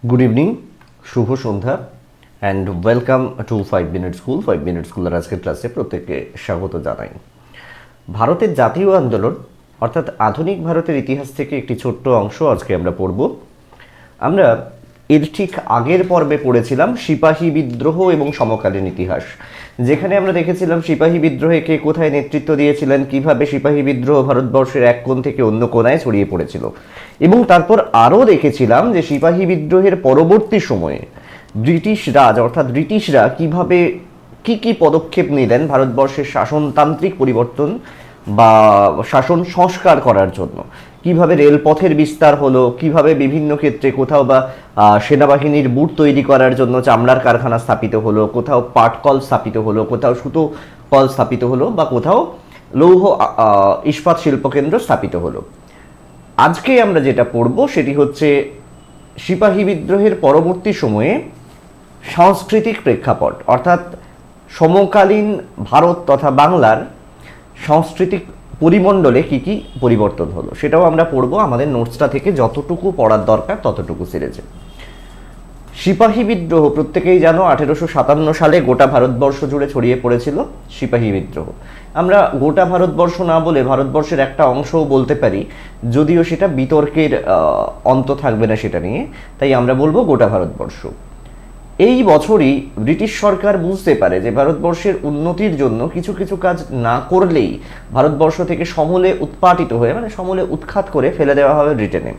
Good evening, শুভ সন্ধ্যা and welcome to 5 minute school. 5 minute স্কুলের আজকের ক্লাসে প্রত্যেককে স্বাগত জানাই। ভারতের জাতীয় আন্দোলন অর্থাৎ আধুনিক ভারতের ইতিহাস থেকে একটি ছোট্ট অংশ আজকে আমরা পড়ব। আমরা এর ঠিক আগের পর্বে পড়েছিলাম সিপাহী বিদ্রোহ এবং সমকালীন ইতিহাস, যেখানে আমরা দেখেছিলাম সিপাহী বিদ্রোহে কে কোথায় নেতৃত্ব দিয়েছিলেন, কিভাবে সিপাহী বিদ্রোহ ভারতবর্ষের এক কোণ থেকে অন্য কোণায় ছড়িয়ে পড়েছিল, এবং তারপর আরও দেখেছিলাম যে সিপাহী বিদ্রোহের পরবর্তী সময়ে ব্রিটিশ রাজ অর্থাৎ ব্রিটিশরা কিভাবে কি পদক্ষেপ নিলেন ভারতবর্ষের শাসনতান্ত্রিক পরিবর্তন বা শাসন সংস্কার করার জন্য। কিভাবে রেলপথের বিস্তার হলো, কিভাবে বিভিন্ন ক্ষেত্রে কোথাও বা সেনাবাহিনীর বুট তৈরি করার জন্য চামড়ার কারখানা স্থাপিত হলো, কোথাও পাটকল স্থাপিত হলো, কোথাও সুতো কল স্থাপিত হলো, বা কোথাও লৌহ ইস্পাত শিল্পকেন্দ্র স্থাপিত হলো। আজকে আমরা যেটা পড়ব সেটি হচ্ছে সিপাহী বিদ্রোহের পরবর্তী সময়ে সাংস্কৃতিক প্রেক্ষাপট, অর্থাৎ সমকালীন ভারত তথা বাংলার সাংস্কৃতিক পরিমণ্ডলে কি কি পরিবর্তন হলো সেটাও আমরা পড়ব। আমাদের নোটসটা থেকে যতটুকু পড়ার দরকার ততটুকু সিরিজে। সিপাহী বিদ্রোহ প্রত্যেকেই জানো 1857 সালে গোটা ভারতবর্ষ জুড়ে ছড়িয়ে পড়েছিল সিপাহী বিদ্রোহ। আমরা গোটা ভারতবর্ষ না বলে ভারতবর্ষের একটা অংশও বলতে পারি, যদিও সেটা বিতর্কের অন্ত থাকবে না সেটা নিয়ে, তাই আমরা বলবো গোটা ভারতবর্ষ। এই বছরই ব্রিটিশ সরকার বুঝতে পারে যে ভারতবর্ষের উন্নতির জন্য কিছু কিছু কাজ না করলেই ভারতবর্ষ থেকে সমূলে উৎপাটিত হয়ে সমূলে উৎখাত করে ফেলে দেওয়া হবে ব্রিটেনে।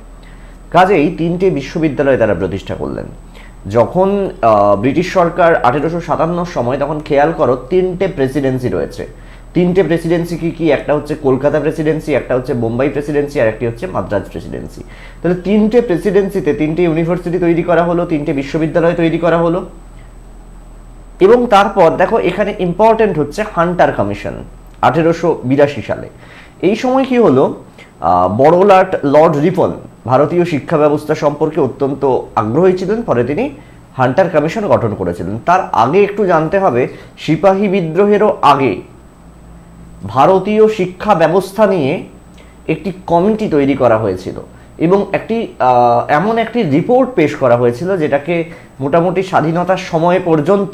কাজেই 3টে বিশ্ববিদ্যালয় তারা প্রতিষ্ঠা করলেন। যখন ব্রিটিশ সরকার 1857 সময়, তখন খেয়াল করো 3টে প্রেসিডেন্সি রয়েছে। 3টে প্রেসিডেন্সি কি? একটা হচ্ছে কলকাতা প্রেসিডেন্সি, একটা হচ্ছে বোম্বাই প্রেসিডেন্সি, আর একটি হচ্ছে মাদ্রাজ প্রেসিডেন্সি। তাহলে 3টে প্রেসিডেন্সিতে 3টে ইউনিভার্সিটি তৈরি করা হলো, 3টে বিশ্ববিদ্যালয় তৈরি করা হলো। এবং তারপর দেখো এখানে ইম্পর্টেন্ট হচ্ছে হান্টার কমিশন 1882 সালে। এই সময় কি হলো, বড়লাট লর্ড রিপন ভারতীয় শিক্ষা ব্যবস্থা সম্পর্কে অত্যন্ত আগ্রহী ছিলেন, ফলে তিনি হান্টার কমিশন গঠন করেছিলেন। তার আগে একটু জানতে হবে, সিপাহী বিদ্রোহেরও আগে ভারতীয় শিক্ষা ব্যবস্থা নিয়ে একটি কমিটি তৈরি করা হয়েছিল এবং এমন একটি রিপোর্ট পেশ করা হয়েছিল যেটাকে মোটামুটি স্বাধীনতার সময় পর্যন্ত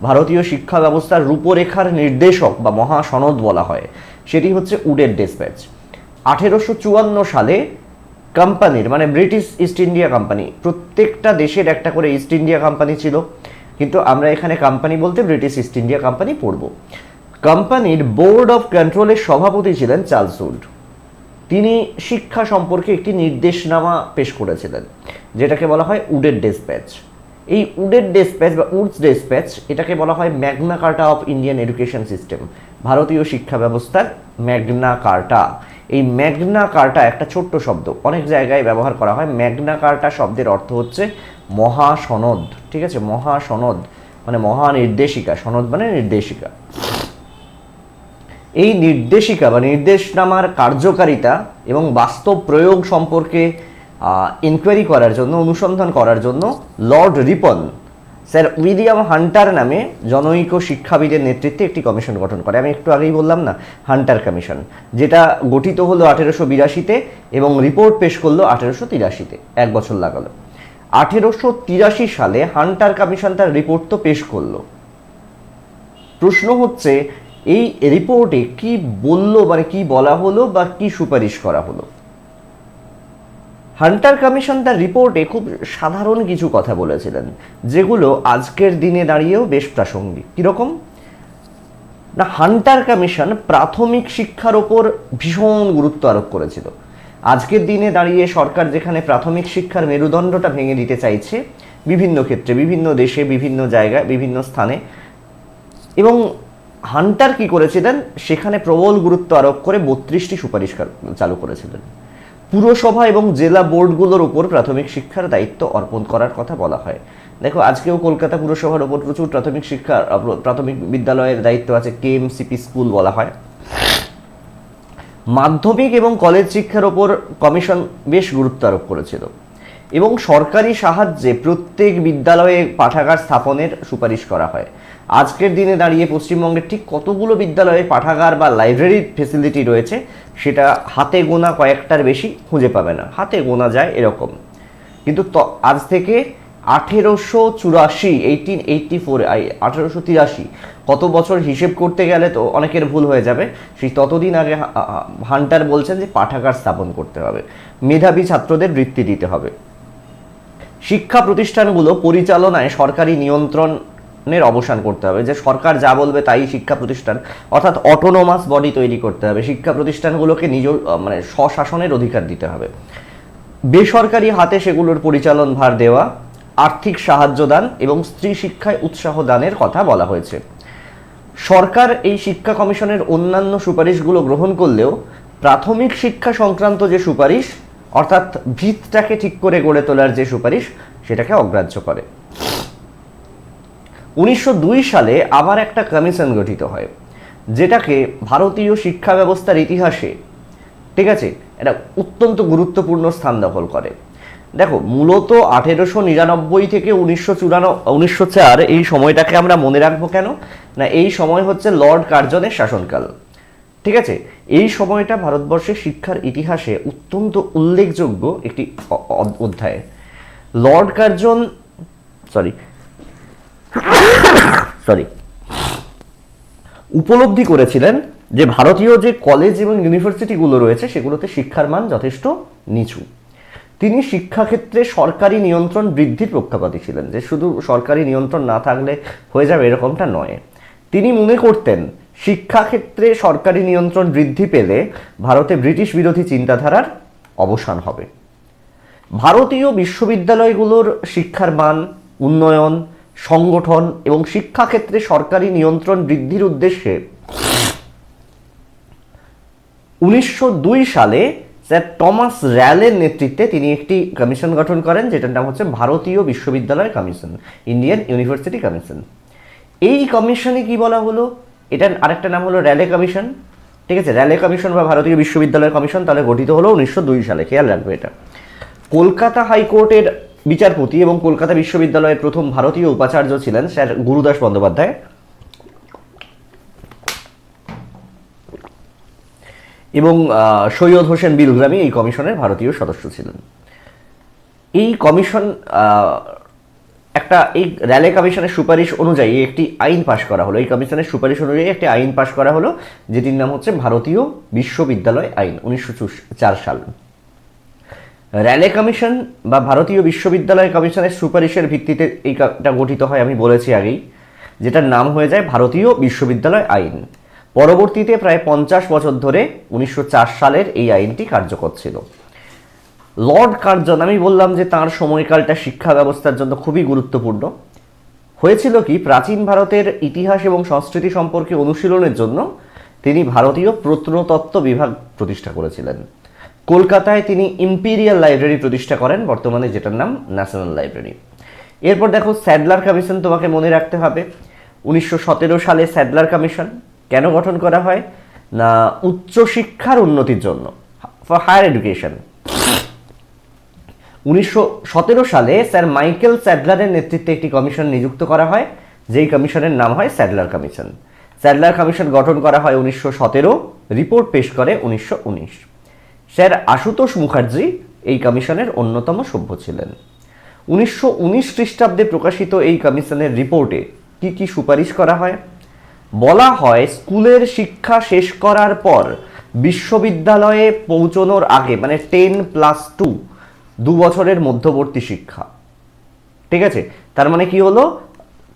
ভারতীয় শিক্ষা ব্যবস্থার রূপরেখার নির্দেশক বা মহাসনদ বলা হয়। সেটি হচ্ছে উডের ডেসপ্যাচ। 1854 সালে কোম্পানির ব্রিটিশ ইস্ট ইন্ডিয়া কোম্পানি, প্রত্যেকটা দেশের একটা করে ইস্ট ইন্ডিয়া কোম্পানি ছিল, কিন্তু আমরা এখানে কোম্পানি বলতে ব্রিটিশ ইস্ট ইন্ডিয়া কোম্পানি পড়ব। কোম্পানির বোর্ড অফ কন্ট্রোলের সভাপতি ছিলেন চার্লস উড। তিনি শিক্ষা সম্পর্কে একটি নির্দেশনামা পেশ করেছিলেন, যেটাকে বলা হয় উডের ডেসপ্যাচ। এই উডের ডেসপ্যাচ বা উডস ডেসপ্যাচ, এটাকে বলা হয় Magna কার্টা of Indian education system, ভারতীয় শিক্ষা ব্যবস্থার ম্যাগনা কার্টা। এই ম্যাগনা কার্টা একটা ছোট্ট শব্দ, অনেক জায়গায় ব্যবহার করা হয়। ম্যাগনা কার্টা শব্দের অর্থ হচ্ছে মহাসনদ, ঠিক আছে? মহাসনদ মানে মহানির্দেশিকা, সনদ মানে নির্দেশিকা। এই নির্দেশিকা বা নির্দেশনামার কার্যকারিতা এবং বাস্তব প্রয়োগ সম্পর্কে ইনকোয়ারি করার জন্য, অনুসন্ধান করার জন্য Lord Ripon sir William Hunter নামে জনৈক শিক্ষাবিদের নেতৃত্বে একটি কমিশন গঠন করে। আমি একটু আগেই বললাম না, হান্টার কমিশন, যেটা গঠিত হলো 1882-তে এবং রিপোর্ট পেশ করলো 1883-তে, 1 বছর লাগালো। 1883 সালে হান্টার কমিশন তার রিপোর্ট তো পেশ করলো। প্রশ্ন হচ্ছে এই রিপোর্টে কি বললো, কি বলা হলো বা কি সুপারিশ করা হলো? হান্টার কমিশন তার রিপোর্টে খুব সাধারণ কিছু কথা বলেছিলেন, যেগুলো আজকের দিনে দাঁড়িয়েও বেশ প্রাসঙ্গিক। কীরকম না, হান্টার কমিশন প্রাথমিক শিক্ষার ওপর ভীষণ গুরুত্ব আরোপ করেছিল। আজকের দিনে দাঁড়িয়ে সরকার যেখানে প্রাথমিক শিক্ষার মেরুদণ্ডটা ভেঙে দিতে চাইছে বিভিন্ন ক্ষেত্রে, বিভিন্ন দেশে, বিভিন্ন জায়গায়, বিভিন্ন স্থানে, এবং হান্টার কি করেছিলেন, সেখানে প্রবল গুরুত্ব আরোপ করে 32টি সুপারিশ চালু করেছিলেন। পুরসভা এবং জেলা বোর্ডগুলোর উপর প্রাথমিক শিক্ষার দায়িত্ব অর্পণ করার কথা বলা হয়। দেখো আজকেও কলকাতা পুরসভার ওপর প্রচুর প্রাথমিক বিদ্যালয়ের দায়িত্ব আছে, কেএমসিপি স্কুল বলা হয়। মাধ্যমিক এবং কলেজ শিক্ষার ওপর কমিশন বেশ গুরুত্ব আরোপ করেছিল এবং সরকারি সাহায্যে প্রত্যেক বিদ্যালয়ে পাঠাগার স্থাপনের সুপারিশ করা হয়। আজকের দিনে দাঁড়িয়ে পশ্চিমবঙ্গের ঠিক কতগুলো বিদ্যালয়ে পাঠাগার বা লাইব্রেরির ফেসিলিটি রয়েছে সেটা হাতে গোনা কয়েকটার বেশি খুঁজে পাবে না, হাতে গোনা যায় এরকম। কিন্তু আজ থেকে 1884, 1883, কত বছর হিসেব করতে গেলে তো অনেকের ভুল হয়ে যাবে। সেই ততদিন আগে হান্টার বলছেন যে পাঠাগার স্থাপন করতে হবে, মেধাবী ছাত্রদের বৃত্তি দিতে হবে, শিক্ষা প্রতিষ্ঠানগুলো পরিচালনায় সরকারি নিয়ন্ত্রণের অবসান করতে হবে, যে সরকার যা বলবে তাই শিক্ষা প্রতিষ্ঠান, অর্থাৎ অটোনোমাস বডি তৈরি করতে হবে, শিক্ষা প্রতিষ্ঠানগুলোকে নিজ মানে স্বশাসনের অধিকার দিতে হবে, বেসরকারি হাতে সেগুলোর পরিচালন ভার দেওয়া, আর্থিক সাহায্য দান এবং স্ত্রী শিক্ষায় উৎসাহ দানের কথা বলা হয়েছে। সরকার এই শিক্ষা কমিশনের অন্যান্য সুপারিশগুলো গ্রহণ করলেও প্রাথমিক শিক্ষা সংক্রান্ত যে সুপারিশ, অর্থাৎ ভিতটাকে ঠিক করে গড়ে তোলার যে সুপারিশ, সেটাকে অগ্রাহ্য করে। 1902 সালে আবার একটা কমিশন গঠিত হয়, যেটাকে ভারতীয় শিক্ষা ব্যবস্থার ইতিহাসে, ঠিক আছে, এটা অত্যন্ত গুরুত্বপূর্ণ স্থান দখল করে। দেখো, মূলত 1899 থেকে 1904 এই সময়টাকে আমরা মনে রাখবো কেন না, এই সময় হচ্ছে লর্ড কার্জনের শাসনকাল। ঠিক আছে, এই সময়টা ভারতবর্ষের শিক্ষার ইতিহাসে অত্যন্ত উল্লেখযোগ্য একটি অধ্যায়। লর্ড কার্জন উপলব্ধি করেছিলেন যে ভারতীয় যে কলেজ এবং ইউনিভার্সিটিগুলো রয়েছে সেগুলোতে শিক্ষার মান যথেষ্ট নিচু। তিনি শিক্ষাক্ষেত্রে সরকারি নিয়ন্ত্রণ বৃদ্ধির পক্ষপাতী ছিলেন, যে শুধু সরকারি নিয়ন্ত্রণ না থাকলে হয়ে যাবে এরকমটা নয়। তিনি মনে করতেন শিক্ষাক্ষেত্রে সরকারি নিয়ন্ত্রণ বৃদ্ধি পেলে ভারতে ব্রিটিশ বিরোধী চিন্তাধারার অবসান হবে। ভারতীয় বিশ্ববিদ্যালয়গুলোর শিক্ষার মান উন্নয়ন, সংগঠন এবং শিক্ষাক্ষেত্রে সরকারি নিয়ন্ত্রণ বৃদ্ধির উদ্দেশ্যে 1902 সালে স্যার টমাস র্যালের নেতৃত্বে তিনি একটি কমিশন গঠন করেন, যেটার নাম হচ্ছে ভারতীয় বিশ্ববিদ্যালয় কমিশন, ইন্ডিয়ান ইউনিভার্সিটি কমিশন। এই কমিশনে কি বলা হলো, এটার আরেকটা নাম হলো র্যালে কমিশন। ঠিক আছে, র্যালে কমিশন বা ভারতীয় বিশ্ববিদ্যালয় কমিশন তাহলে গঠিত হলো 1902 সালে, খেয়াল রাখবে এটা। কলকাতা হাইকোর্টের বিচারপতি এবং কলকাতা বিশ্ববিদ্যালয়ের প্রথম ভারতীয় উপাচার্য ছিলেন স্যার গুরুদাস বন্দ্যোপাধ্যায়, এবং সৈয়দ হোসেন বিলগ্রামী এই কমিশনের ভারতীয় সদস্য ছিলেন। এই কমিশন এই র্যালে কমিশনের সুপারিশ অনুযায়ী একটি আইন পাশ করা হলো। এই কমিশনের সুপারিশ অনুযায়ী একটি আইন পাশ করা হলো, যেটির নাম হচ্ছে ভারতীয় বিশ্ববিদ্যালয় আইন, 1904 সাল। র্যালে কমিশন বা ভারতীয় বিশ্ববিদ্যালয় কমিশনের সুপারিশের ভিত্তিতে এইটা গঠিত হয়, আমি বলেছি আগেই, যেটার নাম হয়ে যায় ভারতীয় বিশ্ববিদ্যালয় আইন। পরবর্তীতে প্রায় 50 বছর ধরে 1904 সালের এই আইনটি কার্যকর ছিল। লর্ড কার্জন, আমি বললাম যে তাঁর সময়কালটা শিক্ষা ব্যবস্থার জন্য খুবই গুরুত্বপূর্ণ। হয়েছিল কি, প্রাচীন ভারতের ইতিহাস এবং সংস্কৃতি সম্পর্কে অনুশীলনের জন্য তিনি ভারতীয় প্রত্নতত্ত্ব বিভাগ প্রতিষ্ঠা করেছিলেন। কলকাতায় তিনি ইম্পিরিয়াল লাইব্রেরি প্রতিষ্ঠা করেন, বর্তমানে যেটার নাম ন্যাশনাল লাইব্রেরি। এরপর দেখো, স্যাডলার কমিশন তোমাকে মনে রাখতে হবে। 1917 সালে স্যাডলার কমিশন কেন গঠন করা হয় না, উচ্চশিক্ষার উন্নতির জন্য, ফর হায়ার এডুকেশন। 1917 সালে স্যার মাইকেল স্যাডলারের নেতৃত্বে একটি কমিশন নিযুক্ত করা হয়, যেই কমিশনের নাম হয় স্যাডলার কমিশন। স্যাডলার কমিশন গঠন করা হয় 1917, রিপোর্ট পেশ করে 1919। স্যার আশুতোষ মুখার্জি এই কমিশনের অন্যতম সভ্য ছিলেন। 1919 খ্রিস্টাব্দে প্রকাশিত এই কমিশনের রিপোর্টে কি কি সুপারিশ করা হয়? বলা হয় স্কুলের শিক্ষা শেষ করার পর বিশ্ববিদ্যালয়ে পৌঁছানোর আগে, মানে 10+2, 2 বছরের মধ্যবর্তী শিক্ষা। ঠিক আছে, তার মানে কি হলো,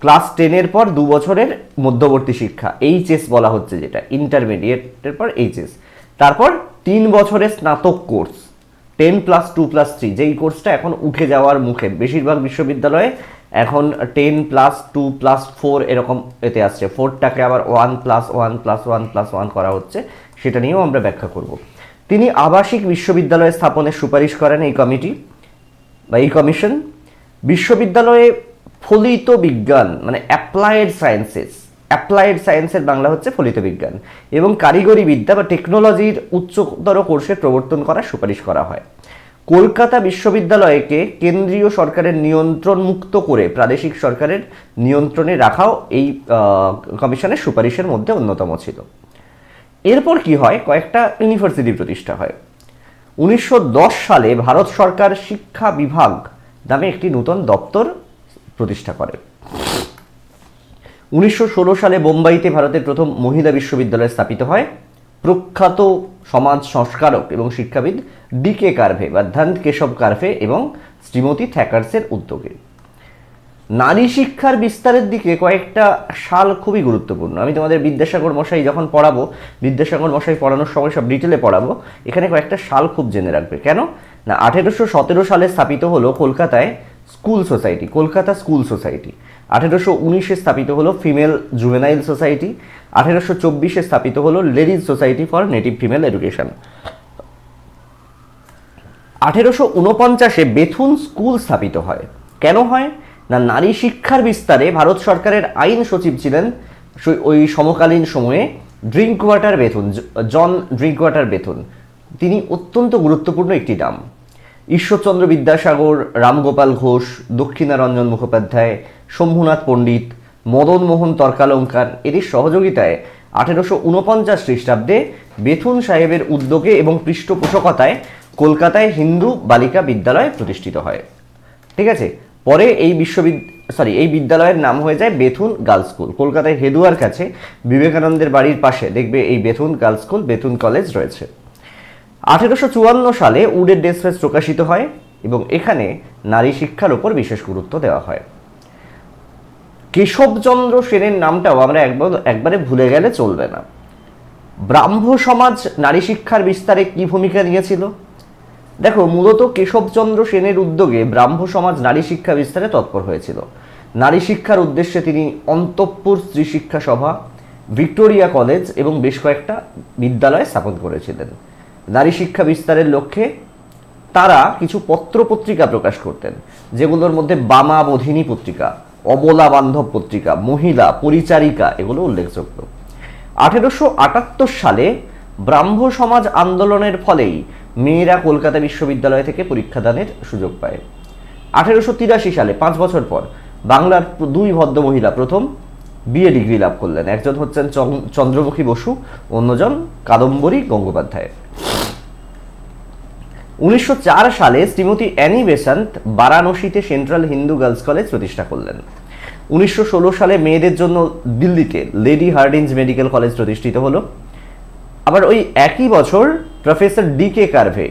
ক্লাস 10-এর পর 2 বছরের মধ্যবর্তী শিক্ষা, এইচএস বলা হচ্ছে, যেটা ইন্টারমিডিয়েটের পর এইচএস। তারপর 3 বছরের স্নাতক কোর্স, 10+2+3, যেই কোর্সটা এখন উঠে যাওয়ার মুখে। বেশিরভাগ বিশ্ববিদ্যালয়ে এখন 10+2+4 এরকম এতে আসছে, 4টাকে আবার 1+1+1+1 করা হচ্ছে, সেটা নিয়েও আমরা ব্যাখ্যা করব। তিনি আবাসিক বিশ্ববিদ্যালয় স্থাপনের সুপারিশ করেন এই কমিটি বা এই কমিশন। বিশ্ববিদ্যালয়ে ফলিত বিজ্ঞান মানে অ্যাপ্লায়েড সায়েন্সের বাংলা হচ্ছে ফলিত বিজ্ঞান এবং কারিগরি বিদ্যা বা টেকনোলজির উচ্চতর কোর্সের প্রবর্তন করার সুপারিশ করা হয়। কলকাতা বিশ্ববিদ্যালয়কে কেন্দ্রীয় সরকারের নিয়ন্ত্রণ মুক্ত করে প্রাদেশিক সরকারের নিয়ন্ত্রণে রাখাও এই কমিশনের সুপারিশের মধ্যে অন্যতম ছিল। এরপর কি হয়, কয়েকটা ইউনিভার্সিটি প্রতিষ্ঠা হয়। 1910 সালে ভারত সরকার শিক্ষা বিভাগ, নামে একটি নূতন দপ্তর প্রতিষ্ঠা করে। 1916 সালে বোম্বাইতে ভারতের প্রথম মহিলা বিশ্ববিদ্যালয় স্থাপিত হয় প্রখ্যাত সমাজ সংস্কারক এবং শিক্ষাবিদ ডি.কে. কার্ভে বা ধন্ত কেশব কার্ভে এবং শ্রীমতী থ্যাকার্সের উদ্যোগে। নারী শিক্ষার বিস্তারের দিকে কয়েকটা সাল খুবই গুরুত্বপূর্ণ। আমি তোমাদের বিদ্যাসাগর মশাই যখন পড়াবো, বিদ্যাসাগর মশাই পড়ানোর সময় সব ডিটেলে পড়াবো, এখানে কয়েকটা সাল খুব জেনে রাখবে। কেন না, 1817 সালে স্থাপিত হলো কলকাতায় school society, Kolkata school society. 1819-এ স্থাপিত হলো ফিমেল জুভেনাইল সোসাইটি। 1824-এ স্থাপিত হলো ladies society for native female education. 1849-এ বেথুন স্কুল স্থাপিত হয়। কেন হয় না, নারী শিক্ষার বিস্তারে ভারত সরকারের আইন সচিব ছিলেন ওই সমকালীন সময়ে ড্রিঙ্ক ওয়াটার বেথুন, জন ড্রিঙ্ক ওয়াটার বেথুন। তিনি অত্যন্ত গুরুত্বপূর্ণ একটি নাম। ঈশ্বরচন্দ্র বিদ্যাসাগর, রামগোপাল ঘোষ, দক্ষিণারঞ্জন মুখোপাধ্যায়, শম্ভুনাথ পণ্ডিত, মদন মোহন তর্কালঙ্কার এদের সহযোগিতায় 1849 খ্রিস্টাব্দে বেথুন সাহেবের উদ্যোগে এবং পৃষ্ঠপোষকতায় কলকাতায় হিন্দু বালিকা বিদ্যালয় প্রতিষ্ঠিত হয়। ঠিক আছে, পরে এই বিদ্যালয়ের নাম হয়ে যায় বেথুন গার্লস স্কুল। কলকাতায় হেদুয়ার কাছে বিবেকানন্দের বাড়ির পাশে দেখবে এই Bethune girls school, Bethune college রয়েছে। 1854 সালে উডের ডেসফেস প্রকাশিত হয় এবং এখানে নারী শিক্ষার উপর বিশেষ গুরুত্ব দেওয়া হয়। কেশবচন্দ্র সেনের নামটাও আমরা একবারে ভুলে গেলে চলবে না। ব্রাহ্ম সমাজ নারী শিক্ষার বিস্তারে কি ভূমিকা নিয়েছিল? দেখো, মূলত কেশবচন্দ্র সেনের উদ্যোগে ব্রাহ্ম সমাজ নারী শিক্ষা বিস্তারে তৎপর হয়েছিল। নারী শিক্ষার উদ্দেশ্যে তিনি অন্তঃপুর স্ত্রী শিক্ষা সভা, ভিক্টোরিয়া কলেজ এবং বেশ কয়েকটা বিদ্যালয় স্থাপন করেছিলেন। নারী শিক্ষা বিস্তারের লক্ষ্যে তারা কিছু পত্র পত্রিকা প্রকাশ করতেন, যেগুলোর মধ্যে বামা বোধিনী পত্রিকা, অবলা বান্ধব পত্রিকা, মহিলা, পরিচারিকা এগুলো উল্লেখযোগ্য। 1878 সালে ব্রাহ্ম সমাজ আন্দোলনের ফলেই মেয়েরা কলকাতা বিশ্ববিদ্যালয় থেকে পরীক্ষাদানের সুযোগ পায়। 1883 সালে 5 বছর পর বাংলার 2 ভদ্রমহিলা প্রথম বিএ ডিগ্রি লাভ করলেন। একজন হচ্ছেন চন্দ্রমুখী বসু, অন্যজন কাদম্বরী গঙ্গোপাধ্যায়। 1904 সালে শ্রীমতী অ্যানি বেসান্ত বারাণসীতে সেন্ট্রাল হিন্দু গার্লস কলেজ প্রতিষ্ঠা করলেন। 1916 সালে মেয়েদের জন্য দিল্লিতে লেডি হার্ডিঞ্জ মেডিকেল কলেজ প্রতিষ্ঠিত হলো। আবার ওই একই বছর প্রফেসর ডি.কে. কার্ভে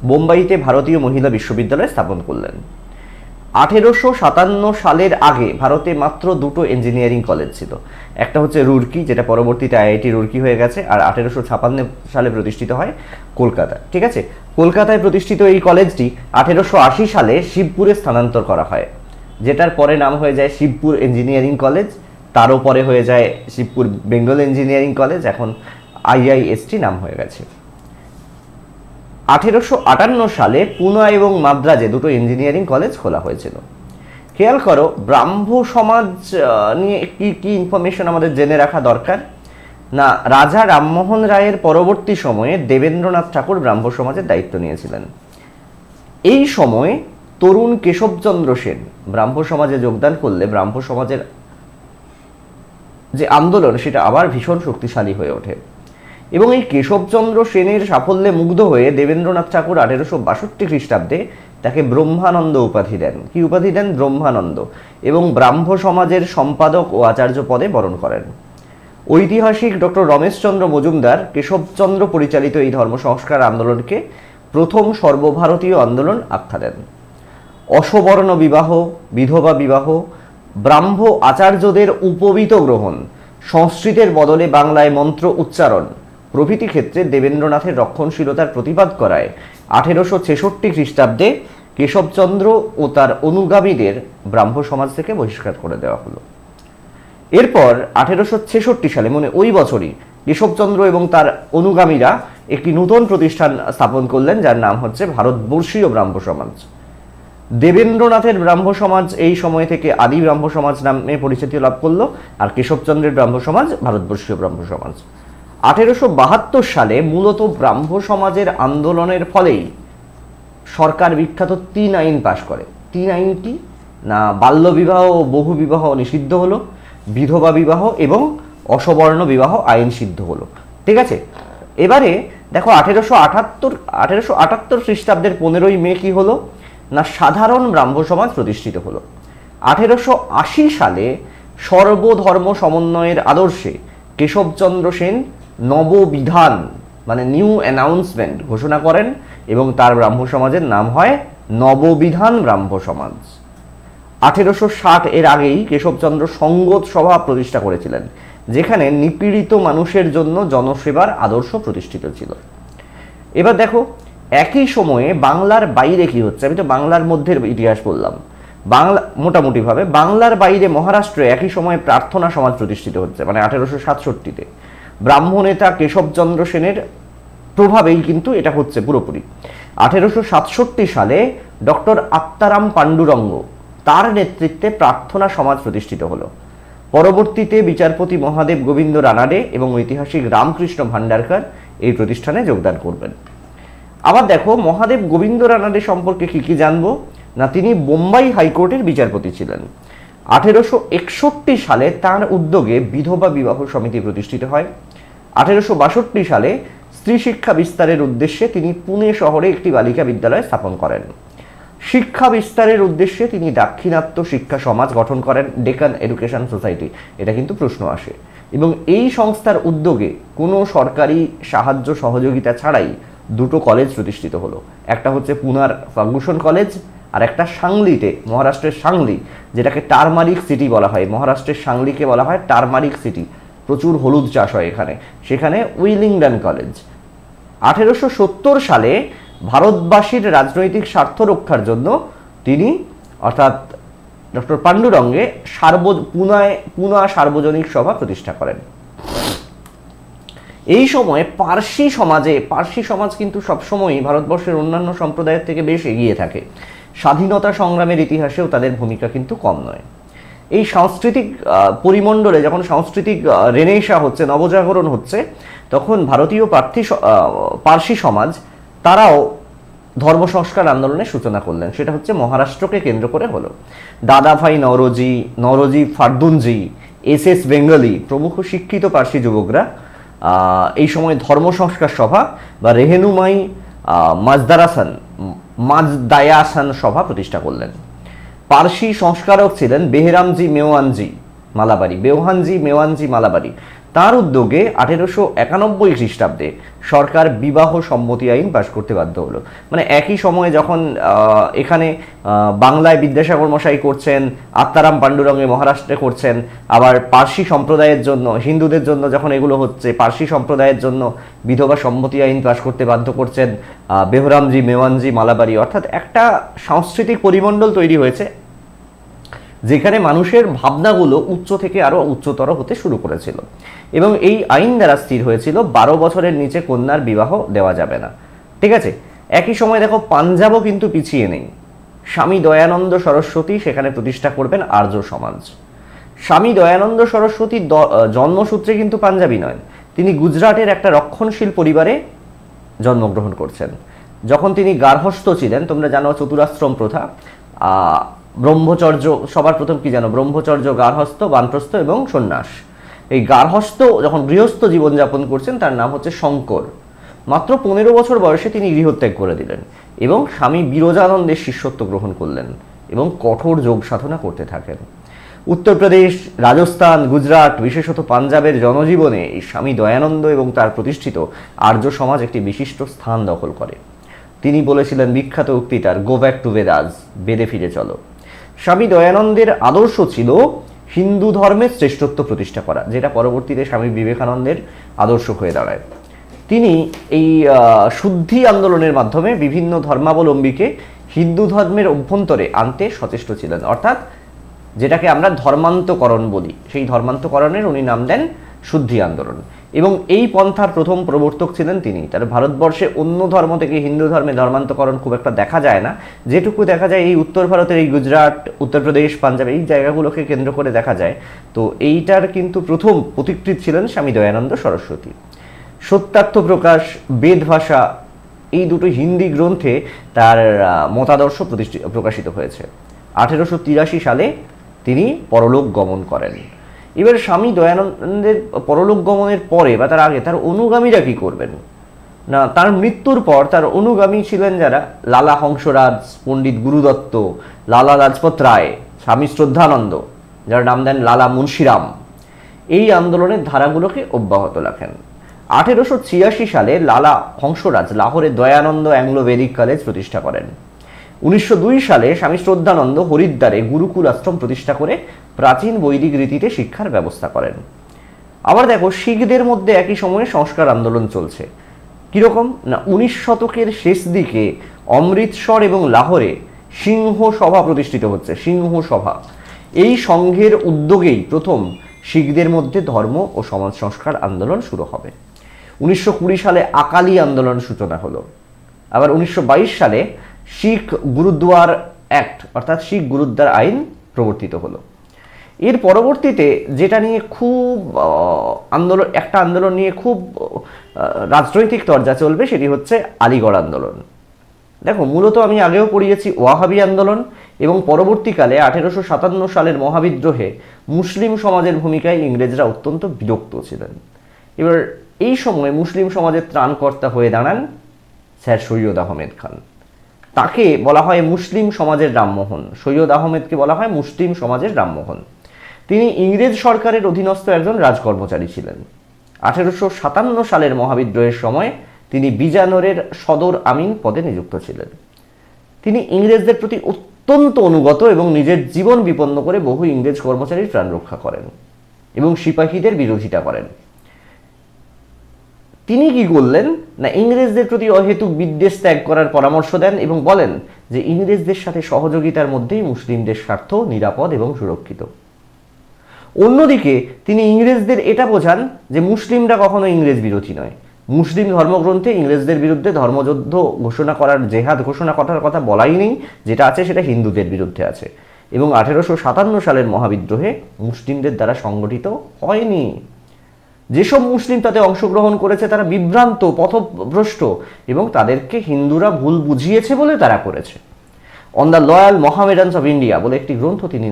বোম্বাইতে ভারতীয় মহিলা বিশ্ববিদ্যালয় স্থাপন করলেন। 1857 সালের আগে ভারতে মাত্র 2টো ইঞ্জিনিয়ারিং কলেজ ছিল। একটা হচ্ছে রুরকি, যেটা পরবর্তীতে আইআইটি রুরকি হয়ে গেছে, আর 1856 সালে প্রতিষ্ঠিত হয় কলকাতা। ঠিক আছে, কলকাতায় প্রতিষ্ঠিত এই কলেজটি 1880 সালে শিবপুরে স্থানান্তর করা হয়, যেটার পরে নাম হয়ে যায় শিবপুর ইঞ্জিনিয়ারিং কলেজ। তারও পরে হয়ে যায় শিবপুর বেঙ্গল ইঞ্জিনিয়ারিং কলেজ, এখন আইআইএসটি নাম হয়ে গেছে। 1858 সালে পুনা এবং মাদ্রাজে 2টো ইঞ্জিনিয়ারিং কলেজ খোলা হয়েছিল। খেয়াল করো, ব্রাহ্ম সমাজ নিয়ে কি কি ইনফরমেশন আমাদের জেনে রাখা দরকার না, রাজা রামমোহন রায়ের পরবর্তী সময়ে দেবেন্দ্রনাথ ঠাকুর ব্রাহ্ম সমাজের দায়িত্ব নিয়েছিলেন। এই সময় তরুণ কেশবচন্দ্র সেন ব্রাহ্ম সমাজে যোগদান করলে ব্রাহ্ম সমাজের যে আন্দোলন সেটা আবার ভীষণ শক্তিশালী হয়ে ওঠে। এবং এই কেশবচন্দ্র সেনের সাফল্যে মুগ্ধ হয়ে দেবেন্দ্রনাথ ঠাকুর 1862 খ্রিস্টাব্দে তাকে ব্রহ্মানন্দ উপাধি দেন। কি উপাধি দেন? ব্রহ্মানন্দ। এবং ব্রাহ্ম সমাজের সম্পাদক ও আচার্য পদে বরণ করেন। ঐতিহাসিক ডক্টর রমেশচন্দ্র মজুমদার কেশবচন্দ্র পরিচালিত এই ধর্ম সংস্কার আন্দোলনকে প্রথম সর্বভারতীয় আন্দোলন আখ্যা দেন। অসবর্ণ বিবাহ, বিধবা বিবাহ, ব্রাহ্ম আচার্যদের উপবীত গ্রহণ, সংস্কৃতের বদলে বাংলায় মন্ত্র উচ্চারণ প্রভৃতি ক্ষেত্রে দেবেন্দ্রনাথের রক্ষণশীলতার প্রতিবাদ করায় 1866 খ্রিস্টাব্দে কেশবচন্দ্র ও তার অনুগামীদের ব্রাহ্ম সমাজ থেকে বহিষ্কার করে দেওয়া হলো। এরপর 1866 সালে, মানে ওই বছরই, কেশবচন্দ্র এবং তার অনুগামীরা একটি নতুন প্রতিষ্ঠান স্থাপন করলেন, যার নাম হচ্ছে ভারতবর্ষীয় ব্রাহ্ম সমাজ। দেবেন্দ্রনাথের ব্রাহ্ম সমাজ এই সময় থেকে আদি ব্রাহ্ম সমাজ নামে পরিচিতি লাভ করলো, আর কেশবচন্দ্রের ব্রাহ্ম সমাজ ভারতবর্ষীয় ব্রাহ্ম সমাজ। 1872 সালে মূলত ব্রাহ্ম সমাজের আন্দোলনের ফলেই সরকার বিখ্যাত 3 আইন পাশ করে। 3 আইন কি না, বাল্যবিবাহ ও বহু বিবাহ নিষিদ্ধ হলো, বিধবা বিবাহ এবং অসবর্ণ বিবাহ আইন সিদ্ধ হলো। ঠিক আছে, এবারে দেখো 1878 খ্রিস্টাব্দের 15ই মে কি হলো না সাধারণ ব্রাহ্ম সমাজ প্রতিষ্ঠিত হলো? 1880 সালে সর্বধর্ম সমন্বয়ের আদর্শে কেশবচন্দ্র সেন নববিধান মানে নিউ অ্যানাউন্সমেন্ট ঘোষণা করেন এবং তার ব্রাহ্ম সমাজের নাম হয় নববিধান ব্রাহ্ম সমাজ। 1860 এর আগেই কেশবচন্দ্র সঙ্গত সভা প্রতিষ্ঠা করেছিলেন, যেখানে নিপীড়িত মানুষের জন্য জনসেবার আদর্শ প্রতিষ্ঠিত ছিল। এবার দেখো একই সময়ে বাংলার বাইরে কি হচ্ছে। আমি তো বাংলার মধ্যের ইতিহাস বললাম, বাংলা মোটামুটিভাবে বাংলার বাইরে মহারাষ্ট্রে একই সময়ে প্রার্থনা সমাজ প্রতিষ্ঠিত হচ্ছে, মানে 1867-তে। ব্রাহ্ম নেতা কেশবচন্দ্র সেনের প্রভাবেই কিন্তু এটা হচ্ছে পুরোপুরি। 1867 সালে ডক্টর আত্মারাম পাণ্ডুরঙ্গ তার নেতৃত্বে প্রার্থনা সমাজ প্রতিষ্ঠিত হলো। পরবর্তীতে বিচারপতি মহাদেব গোবিন্দ রানাডে এবং ঐতিহাসিক রামকৃষ্ণ ভান্ডারকর এই প্রতিষ্ঠানে যোগদান করবেন। আবার দেখো মহাদেব গোবিন্দ রানাডে সম্পর্কে কি জানবো না, তিনি বোম্বাই হাইকোর্টের বিচারপতি ছিলেন। 1861 সালে তার উদ্যোগে বিধবা বিবাহ সমিতি প্রতিষ্ঠিত হয়। 1862 সালে স্ত্রী শিক্ষা বিস্তারের উদ্দেশ্যে তিনি পুনে শহরে একটি বালিকা বিদ্যালয় স্থাপন করেন। শিক্ষা বিস্তারের উদ্দেশ্যে তিনি দাক্ষিণাত্য শিক্ষা সমাজ গঠন করেন, ডেকান এডুকেশন সোসাইটি। এটা কিন্তু প্রশ্ন আসে। এবং এই সংস্থার উদ্যোগে কোনো সরকারি সাহায্য সহযোগিতা ছাড়াই দুটো কলেজ প্রতিষ্ঠিত হলো। একটা হচ্ছে পুনার ফার্গুসন কলেজ, আর একটা সাংলিতে, মহারাষ্ট্রের সাংলি, যেটাকে টারমারিক সিটি বলা হয়। মহারাষ্ট্রের সাংলিকে বলা হয় টারমারিক সিটি, প্রচুর হলুদ চাষ হয় এখানে, সেখানে উইলিংডন কলেজ। 1870 সালে ভারতবাসীর রাজনৈতিক স্বার্থ রক্ষার জন্য তিনি অর্থাৎ ডক্টর পাণ্ডুরঙ্গে পুনা সার্বজনিক সভা প্রতিষ্ঠা করেন। এই সময়ে পার্সি সমাজ কিন্তু সবসময়ই ভারতবর্ষের অন্যান্য সম্প্রদায়ের থেকে বেশ এগিয়ে থাকে। স্বাধীনতা সংগ্রামের ইতিহাসেও তাদের ভূমিকা কিন্তু কম নয়। এই সাংস্কৃতিক পরিমণ্ডলে যখন সাংস্কৃতিক রেনেসাঁ হচ্ছে, নবজাগরণ হচ্ছে, তখন ভারতীয় পার্সি সমাজ তারাও ধর্ম সংস্কার আন্দোলনের সূচনা করলেন। সেটা হচ্ছে মহারাষ্ট্রকে কেন্দ্র করে হলো। দাদাভাই নওরোজি ফার্দুনজি, এস বেঙ্গলি প্রমুখ শিক্ষিত পার্সি যুবকরা এই সময় ধর্ম সংস্কার সভা বা রেহেনুমাই মাজদায়াসান সভা প্রতিষ্ঠা করলেন। পার্সি সংস্কারক ছিলেন বেহরামজি মেওয়ানজি মালাবারি। তার উদ্যোগে 1891 খ্রিস্টাব্দে সরকার বিবাহ সম্মতি আইন পাশ করতে বাধ্য হলো। মানে একই সময়ে যখন এখানে বাংলায় বিদ্যাসাগর মশাই করছেন, আত্মারাম পাণ্ডুরঙ্গে মহারাষ্ট্রে করছেন, আবার পার্সি সম্প্রদায়ের জন্য, হিন্দুদের জন্য যখন এগুলো হচ্ছে, পার্সি সম্প্রদায়ের জন্য বিধবা সম্মতি আইন পাশ করতে বাধ্য করছেন বেহরামজি মেওয়ানজি মালাবারি। অর্থাৎ একটা সাংস্কৃতিক পরিমণ্ডল তৈরি হয়েছে যেখানে মানুষের ভাবনাগুলো উচ্চ থেকে আরো উচ্চতর হতে শুরু করেছিল। এবং এই আইন দ্বারা স্থির হয়েছিল 12 বছরের নিচে কন্যার বিবাহ দেওয়া যাবে না। ঠিক আছে, একই সময় দেখো পাঞ্জাবও কিন্তু পিছিয়ে নেই। স্বামী দয়ানন্দ সরস্বতী সেখানে প্রতিষ্ঠা করবেন আর্য সমাজ। স্বামী দয়ানন্দ সরস্বতীর জন্মসূত্রে কিন্তু পাঞ্জাবি নয়, তিনি গুজরাটের একটা রক্ষণশীল পরিবারে জন্মগ্রহণ করছেন। যখন তিনি গার্হস্থ্য ছিলেন, তোমরা জানো চতুরাশ্রম প্রথা, ব্রহ্মচর্য, সবার প্রথম কি জানো, ব্রহ্মচর্য, গার্হস্থ্য, বানপ্রস্থ এবং সন্ন্যাস। এই গার্হস্থ্য যখন গৃহস্থ জীবনযাপন করছেন তার নাম হচ্ছে শঙ্কর। মাত্র 15 বছর বয়সে তিনি গৃহত্যাগ করে দিলেন এবং স্বামী বিরজানন্দের শিষ্যত্ব গ্রহণ করলেন এবং কঠোর যোগ সাধনা করতে থাকেন। উত্তরপ্রদেশ, রাজস্থান, গুজরাট, বিশেষত পাঞ্জাবের জনজীবনে এই স্বামী দয়ানন্দ এবং তার প্রতিষ্ঠিত আর্য সমাজ একটি বিশিষ্ট স্থান দখল করে। তিনি বলেছিলেন বিখ্যাত উক্তি তার, গো ব্যাক টু বেদাস, বেদে ফিরে চলো। স্বামী দয়ানন্দের আদর্শ ছিল হিন্দু ধর্মের শ্রেষ্ঠত্ব প্রতিষ্ঠা করা, যেটা পরবর্তীতে স্বামী বিবেকানন্দের আদর্শ হয়ে দাঁড়ায়। তিনি এই শুদ্ধি আন্দোলনের মাধ্যমে বিভিন্ন ধর্মাবলম্বীকে হিন্দু ধর্মের অভ্যন্তরে আনতে সচেষ্ট ছিলেন, অর্থাৎ যেটাকে আমরা ধর্মান্তকরণ বলি, সেই ধর্মান্তকরণের উনি নাম দেন শুদ্ধি আন্দোলন। এবং এই পন্থার প্রথম প্রবর্তক ছিলেন তিনি। তার ভারতবর্ষে অন্য ধর্ম থেকে হিন্দু ধর্মে ধর্মান্তকরণ খুব একটা দেখা যায় না, যেটুকু দেখা যায় এই উত্তর ভারতের এই গুজরাট, উত্তরপ্রদেশ, পাঞ্জাব এই জায়গাগুলোকে কেন্দ্র করে দেখা যায়। তো এইটার কিন্তু প্রথম পথিকৃৎ ছিলেন স্বামী দয়ানন্দ সরস্বতী। সত্যার্থ প্রকাশ, বেদ ভাষা এই দুটো হিন্দি গ্রন্থে তার মতাদর্শ প্রকাশিত হয়েছে। 1883 সালে তিনি পরলোক গমন করেন। এবার স্বামী দয়ানন্দের পরলোক গমনের পরে বা তার আগে তার অনুগামীরা কি করবেন? না তার মৃত্যুর পর তার অনুগামী ছিলেন যারা, লালা হংসরাজ, পণ্ডিত গুরুদত্ত, লালা লাজপত রায়, স্বামী শ্রদ্ধানন্দ, যার নাম দেন লালা মুন্সিরাম, এই আন্দোলনের ধারাগুলোকে অব্যাহত রাখেন। 1886 সালে লালা হংসরাজ লাহোরে দয়ানন্দ অ্যাংলো বেদিক কলেজ প্রতিষ্ঠা করেন। 1902 সালে স্বামী শ্রদ্ধানন্দ হরিদ্বারে গুরুকুল আশ্রম প্রতিষ্ঠা করে প্রাচীন বৈদিক রীতিতে শিক্ষার ব্যবস্থা করেন। আবার দেখো, শিখদের মধ্যে একই সময়ে সংস্কার আন্দোলন চলছে। কিরকম না, 19 শতকের শেষ দিকে অমৃতসর এবং লাহোরে সিংহ সভা প্রতিষ্ঠিত হচ্ছে। সিংহ সভা, এই সংঘের উদ্যোগেই প্রথম শিখদের মধ্যে ধর্ম ও সমাজ সংস্কার আন্দোলন শুরু হবে। 1920 সালে আকালি আন্দোলন সূচনা হলো। আবার 1922 সালে শিখ গুরুদ্বার অ্যাক্ট অর্থাৎ শিখ গুরুদ্বার আইন প্রবর্তিত হলো। এর পরবর্তীতে যেটা নিয়ে খুব আন্দোলন নিয়ে খুব রাজনৈতিক চর্চা চলবে, সেটি হচ্ছে আলিগড় আন্দোলন। দেখো, মূলত আমি আগেও পড়িয়েছি ওয়াহাবি আন্দোলন, এবং পরবর্তীকালে 1857 সালের মহাবিদ্রোহে মুসলিম সমাজের ভূমিকায় ইংরেজরা অত্যন্ত বিরক্ত ছিলেন। এবার এই সময় মুসলিম সমাজের ত্রাণকর্তা হয়ে দাঁড়ান স্যার সৈয়দ আহমেদ খান। তাকে বলা হয় মুসলিম সমাজের রামমোহন। সৈয়দ আহমেদকে বলা হয় মুসলিম সমাজের রামমোহন। তিনি ইংরেজ সরকারের অধীনস্থ একজন রাজকর্মচারী ছিলেন। 1857 সালের মহাবিদ্রোহের সময় তিনি বিজানরের সদর আমিন পদে নিযুক্ত ছিলেন। তিনি ইংরেজদের প্রতি অত্যন্ত অনুগত এবং নিজের জীবন বিপন্ন করে বহু ইংরেজ কর্মচারীর প্রাণ রক্ষা করেন এবং সিপাহীদের বিরোধিতা করেন। তিনি কি করলেন না, ইংরেজদের প্রতি অহেতুক বিদ্বেষ ত্যাগ করার পরামর্শ দেন এবং বলেন যে ইংরেজদের সাথে সহযোগিতার মধ্যেই মুসলিমদের স্বার্থ নিরাপদ এবং সুরক্ষিত। অন্যদিকে তিনি ইংরেজদের এটা বোঝান যে মুসলিমরা কখনো ইংরেজ বিরোধী নয়। মুসলিম ধর্মগ্রন্থে ইংরেজদের বিরুদ্ধে ধর্মযুদ্ধ ঘোষণা করার, জেহাদ ঘোষণা করার কথা বলাই নেই। যেটা আছে সেটা হিন্দুদের বিরুদ্ধে আছে, এবং 1857 সালের মহাবিদ্রোহে মুসলিমদের দ্বারা সংগঠিত হয়নি। যেসব মুসলিম তাতে অংশগ্রহণ করেছে তারা বিভ্রান্ত, পথভ্রষ্ট, এবং তাদেরকে হিন্দুরা ভুল বুঝিয়েছে বলে তারা করেছে। On the loyal Mohammedans of India বলে একটি গ্রন্থ তিনি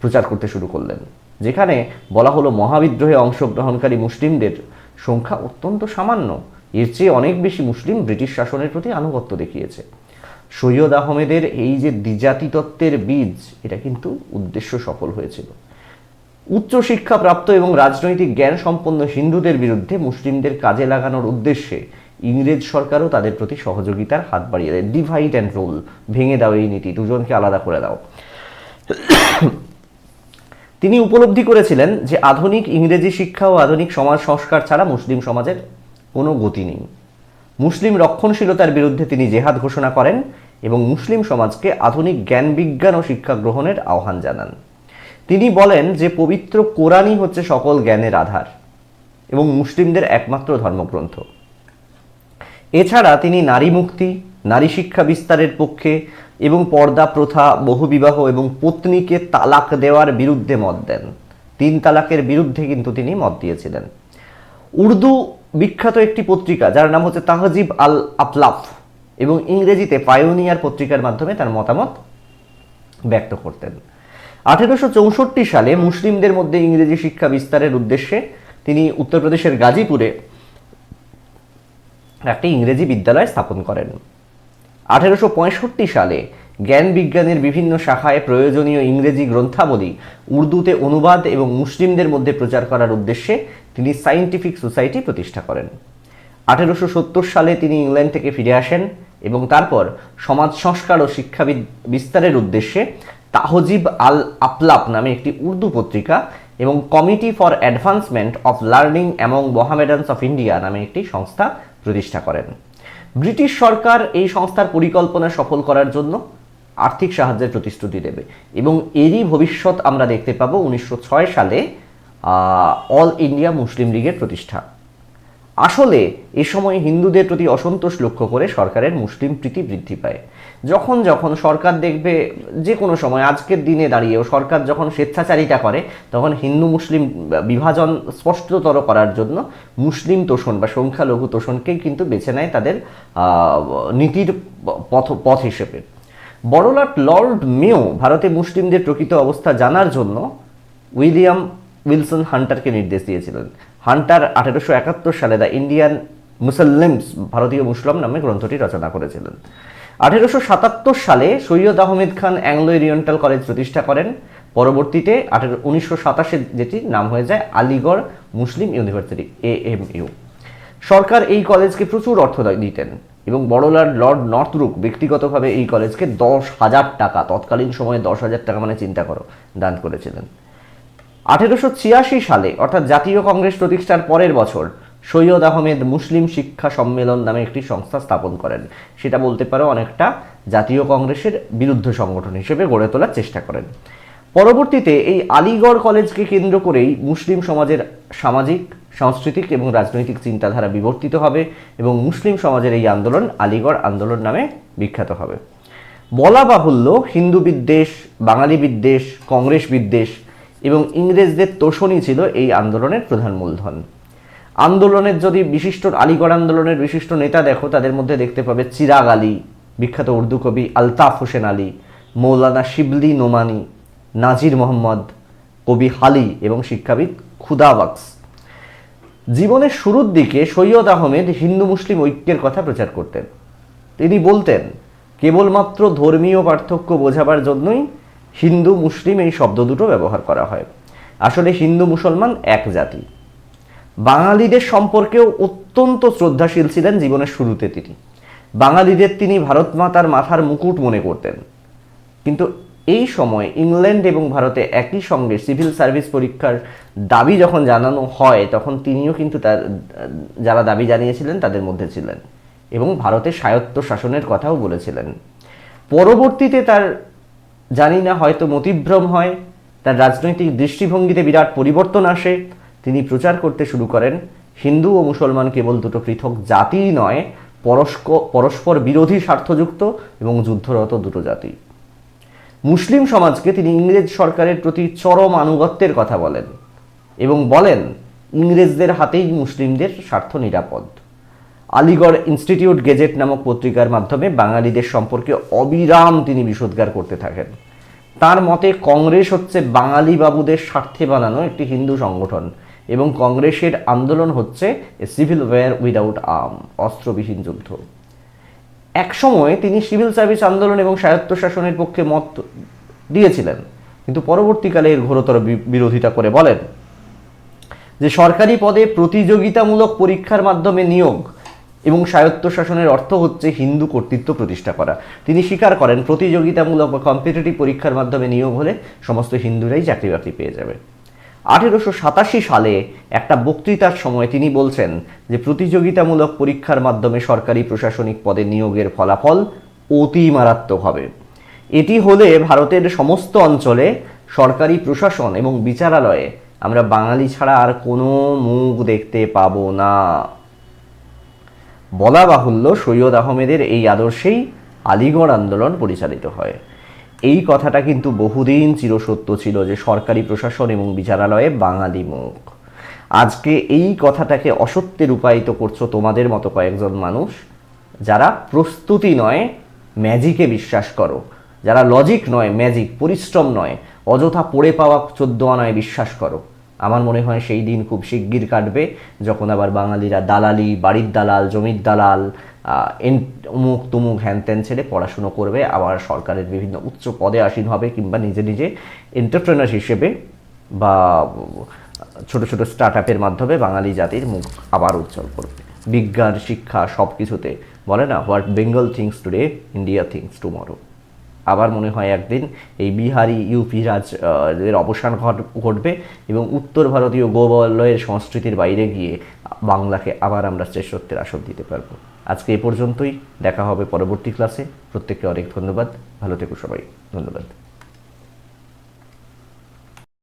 প্রচার করতে শুরু করলেন, যেখানে বলা হলো মহাবিদ্রোহে অংশগ্রহণকারী মুসলিমদের সংখ্যা অত্যন্ত সামান্য, এর চেয়ে অনেক বেশি মুসলিম ব্রিটিশ শাসনের প্রতি আনুগত্য দেখিয়েছে। সৈয়দ আহমেদের এই যে দ্বিজাতি তত্ত্বের বীজ, এটা কিন্তু উদ্দেশ্য সফল হয়েছিল। উচ্চশিক্ষা প্রাপ্ত এবং রাজনৈতিক জ্ঞান সম্পন্ন হিন্দুদের বিরুদ্ধে মুসলিমদের কাজে লাগানোর উদ্দেশ্যে ইংরেজ সরকারও তাদের প্রতি সহযোগিতার হাত বাড়িয়ে দেয়। ডিভাইড অ্যান্ড রুল, ভেঙে দাও এই নীতি, দুজনকে আলাদা করে দাও। তিনি উপলব্ধি করেছিলেন যে আধুনিক ইংরেজি শিক্ষা ও আধুনিক সমাজ সংস্কার ছাড়া মুসলিম সমাজের কোনো গতি নেই। মুসলিম রক্ষণশীলতার বিরুদ্ধে তিনি জেহাদ ঘোষণা করেন এবং মুসলিম সমাজকে আধুনিক জ্ঞান বিজ্ঞান ও শিক্ষা গ্রহণের আহ্বান জানান। তিনি বলেন যে পবিত্র কোরআনই হচ্ছে সকল জ্ঞানের আধার এবং মুসলিমদের একমাত্র ধর্মগ্রন্থ। এছাড়া তিনি নারী মুক্তি, নারী শিক্ষা বিস্তারের পক্ষে এবং পর্দা প্রথা, বহুবিবাহ এবং পত্নীকে তালাক দেওয়ার বিরুদ্ধে মত দেন। 3 তালাকের বিরুদ্ধে কিন্তু তিনি মত দিয়েছিলেন। উর্দু বিখ্যাত একটি পত্রিকা যার নাম হচ্ছে তাহজিব আল আফলাফ এবং ইংরেজিতে পায়োনিয়ার পত্রিকার মাধ্যমে তার মতামত ব্যক্ত করতেন। 1864 সালে মুসলিমদের মধ্যে ইংরেজি শিক্ষা বিস্তারের উদ্দেশ্যে তিনি উত্তরপ্রদেশের গাজীপুরে একটি ইংরেজি বিদ্যালয় স্থাপন করেন। 1865 সালে জ্ঞান বিজ্ঞানের বিভিন্ন শাখায় প্রয়োজনীয় ইংরেজি গ্রন্থাবলী উর্দুতে অনুবাদ এবং মুসলিমদের মধ্যে প্রচার করার উদ্দেশ্যে তিনি সায়েন্টিফিক সোসাইটি প্রতিষ্ঠা করেন। 1870 সালে তিনি ইংল্যান্ড থেকে ফিরে আসেন এবং তারপর সমাজ সংস্কার ও শিক্ষা বিস্তারের উদ্দেশ্যে তাহজিব আল আফলাফ নামে একটি উর্দু পত্রিকা এবং committee for advancement of learning among Mohammedans of India নামে একটি সংস্থা প্রতিষ্ঠা করেন। ব্রিটিশ সরকার এই সংস্থার পরিকল্পনা সফল করার জন্য আর্থিক সাহায্যের প্রতিশ্রুতি দেবে এবং এরই ভবিষ্যৎ আমরা দেখতে পাবো 1906 সালে অল ইন্ডিয়া মুসলিম লীগের প্রতিষ্ঠা। আসলে এ সময় হিন্দুদের প্রতি অসন্তোষ লক্ষ্য করে সরকারের মুসলিম প্রীতি বৃদ্ধি পায়। যখন যখন সরকার দেখবে, যে কোনো সময় আজকের দিনে দাঁড়িয়েও সরকার যখন স্বেচ্ছাচারিতা করে, তখন হিন্দু মুসলিম বিভাজন স্পষ্টতর করার জন্য মুসলিম তোষণ বা সংখ্যালঘু তোষণকেই কিন্তু বেছে নেয় তাদের নীতির পথ হিসেবে। বড়লাট লর্ড মেও ভারতে মুসলিমদের প্রকৃত অবস্থা জানার জন্য উইলিয়াম উইলসন হান্টারকে নির্দেশ দিয়েছিলেন। হান্টার 1871 সালে দ্য ইন্ডিয়ান মুসলিমস ভারতীয় মুসলিম নামে গ্রন্থটি রচনা করেছিলেন। 1877 সালে Syed Ahmed Khan Anglo oriental college প্রতিষ্ঠা করেন। পরবর্তীতে 1927 যেটির নাম হয়ে যায় আলিগড় মুসলিম ইউনিভার্সিটি, AMU। সরকার এই কলেজকে প্রচুর অর্থ দিতেন এবং বড়লাট লর্ড নর্থব্রুক ব্যক্তিগতভাবে এই কলেজকে 10,000 টাকা, তৎকালীন সময়ে 10,000 টাকা মানে চিন্তা করো, দান করেছিলেন। 1886 সালে অর্থাৎ জাতীয় কংগ্রেস প্রতিষ্ঠার পরের বছর সৈয়দ আহমেদ মুসলিম শিক্ষা সম্মেলন নামে একটি সংস্থা স্থাপন করেন। সেটা বলতে পারো অনেকটা জাতীয় কংগ্রেসের বিরুদ্ধ সংগঠন হিসেবে গড়ে তোলার চেষ্টা করেন। পরবর্তীতে এই আলিগড় কলেজকে কেন্দ্র করেই মুসলিম সমাজের সামাজিক, সাংস্কৃতিক এবং রাজনৈতিক চিন্তাধারা বিবর্তিত হবে এবং মুসলিম সমাজের এই আন্দোলন আলিগড় আন্দোলন নামে বিখ্যাত হবে। বলা বাহুল্য, হিন্দু বিদ্বেষ, বাঙালি বিদ্বেষ, কংগ্রেস বিদ্বেষ এবং ইংরেজদের তোষণই ছিল এই আন্দোলনের প্রধান মূলধন। আন্দোলনের যদি আলিগড় আন্দোলনের বিশিষ্ট নেতা দেখো, তাদের মধ্যে দেখতে পাবে চিরাগ আলী, বিখ্যাত উর্দু কবি আলতাফ হোসেন আলী, মৌলানা শিবলি নোমানি, নাজির মোহাম্মদ, কবি হালি এবং শিক্ষাবিদ খুদা বক্স। জীবনের শুরুর দিকে সৈয়দ আহমেদ হিন্দু মুসলিম ঐক্যের কথা প্রচার করতেন। তিনি বলতেন, কেবলমাত্র ধর্মীয় পার্থক্য বোঝাবার জন্যই হিন্দু মুসলিম এই শব্দ দুটো ব্যবহার করা হয়। আসলে হিন্দু মুসলমান এক জাতি। বাঙালিদের সম্পর্কেও অত্যন্ত শ্রদ্ধাশীল ছিলেন জীবনের শুরুতে তিনি। বাঙালিদের তিনি ভারত মাতার মাথার মুকুট মনে করতেন। কিন্তু এই সময় ইংল্যান্ড এবং ভারতে একই সঙ্গে সিভিল সার্ভিস পরীক্ষার দাবি যখন জানানো হয়, তখন তিনিও কিন্তু তার যারা দাবি জানিয়েছিলেন তাদের মধ্যে ছিলেন এবং ভারতের স্বায়ত্ত শাসনের কথাও বলেছিলেন। পরবর্তীতে তার জানি না হয়তো মতিভ্রম হয়, তার রাজনৈতিক দৃষ্টিভঙ্গিতে বিরাট পরিবর্তন আসে। তিনি প্রচার করতে শুরু করেন হিন্দু ও মুসলমান কেবল দুটো পৃথক জাতিই নয়, পরস্পর বিরোধী স্বার্থযুক্ত এবং যুদ্ধরত দুটো জাতি। মুসলিম সমাজকে তিনি ইংরেজ সরকারের প্রতি চরম আনুগত্যের কথা বলেন এবং বলেন ইংরেজদের হাতেই মুসলিমদের স্বার্থ নিরাপদ। আলিগড় ইনস্টিটিউট গেজেট নামক পত্রিকার মাধ্যমে বাঙালিদের সম্পর্কে অবিরাম তিনি বিষোদ্গার করতে থাকেন। তার মতে কংগ্রেস হচ্ছে বাঙালি বাবুদের স্বার্থে বানানো একটি হিন্দু সংগঠন এবং কংগ্রেসের আন্দোলন হচ্ছে a civil war without arm, অস্ত্রবিহীন যুদ্ধ। একসময় তিনি সিভিল সার্ভিস আন্দোলন এবং স্বায়ত্তশাসনের পক্ষে মত দিয়েছিলেন, কিন্তু পরবর্তীকালে এর ঘোরতর বিরোধিতা করে বলেন যে সরকারি পদে প্রতিযোগিতামূলক পরীক্ষার মাধ্যমে নিয়োগ এবং স্বায়ত্তশাসনের অর্থ হচ্ছে হিন্দু কর্তৃত্ব প্রতিষ্ঠা করা। তিনি স্বীকার করেন প্রতিযোগিতামূলক বা কম্পিটিটিভ পরীক্ষার মাধ্যমে নিয়োগ হলে সমস্ত হিন্দুরাই চাকরি বাকরি পেয়ে যাবে। 1887 সালে একটা বক্তৃতার সময় তিনি বলছেন যে প্রতিযোগিতামূলক পরীক্ষার মাধ্যমে সরকারি প্রশাসনিক পদে নিয়োগের ফলাফল অতি মারাত্মক হবে। এটি হলে ভারতের সমস্ত অঞ্চলে সরকারি প্রশাসন এবং বিচারালয়ে আমরা বাঙালি ছাড়া আর কোনো মুখ দেখতে পাবো না। বলা বাহুল্য, সৈয়দ আহমেদের এই আদর্শেই আলিগড় আন্দোলন পরিচালিত হয়। এই কথাটা কিন্তু বহুদিন চিরসত্য ছিল যে সরকারি প্রশাসন এবং বিচারালয়ে বাঙালি মুখ। আজকে এই কথাটাকে অসত্যে রূপায়িত করছো তোমাদের মতো কয়েকজন মানুষ, যারা প্রস্তুতি নয় ম্যাজিকে বিশ্বাস করো, যারা লজিক নয় ম্যাজিক, পরিশ্রম নয় অযথা পড়ে পাওয়া 14 আনায় বিশ্বাস করো। আমার মনে হয় সেই দিন খুব শিগগির কাটবে যখন আবার বাঙালিরা দালালি, বাড়ির দালাল, জমির দালাল, অমুক তুমুক হ্যান ত্যান ছেড়ে পড়াশুনো করবে, আবার সরকারের বিভিন্ন উচ্চ পদে আসীন হবে কিংবা নিজে নিজে এন্টারপ্রেনার হিসেবে বা ছোট ছোট স্টার্ট আপের মাধ্যমে বাঙালি জাতির মুখ আবার উজ্জ্বল করবে। বিজ্ঞান, শিক্ষা সব কিছুতে বলে না, what Bengal things today India things tomorrow. আবার মনে হয় একদিন এই বিহারি ইউপি রাজের অবসান ঘটবে এবং উত্তর ভারতীয় গোবলয়ের সংস্কৃতির বাইরে গিয়ে বাংলাকে আবার আমরা শ্রেষ্ঠত্বের আসন দিতে পারবো। আজকে এ পর্যন্তই, দেখা হবে পরবর্তী ক্লাসে। প্রত্যেককে অনেক ধন্যবাদ, ভালো থেকো সবাই, ধন্যবাদ।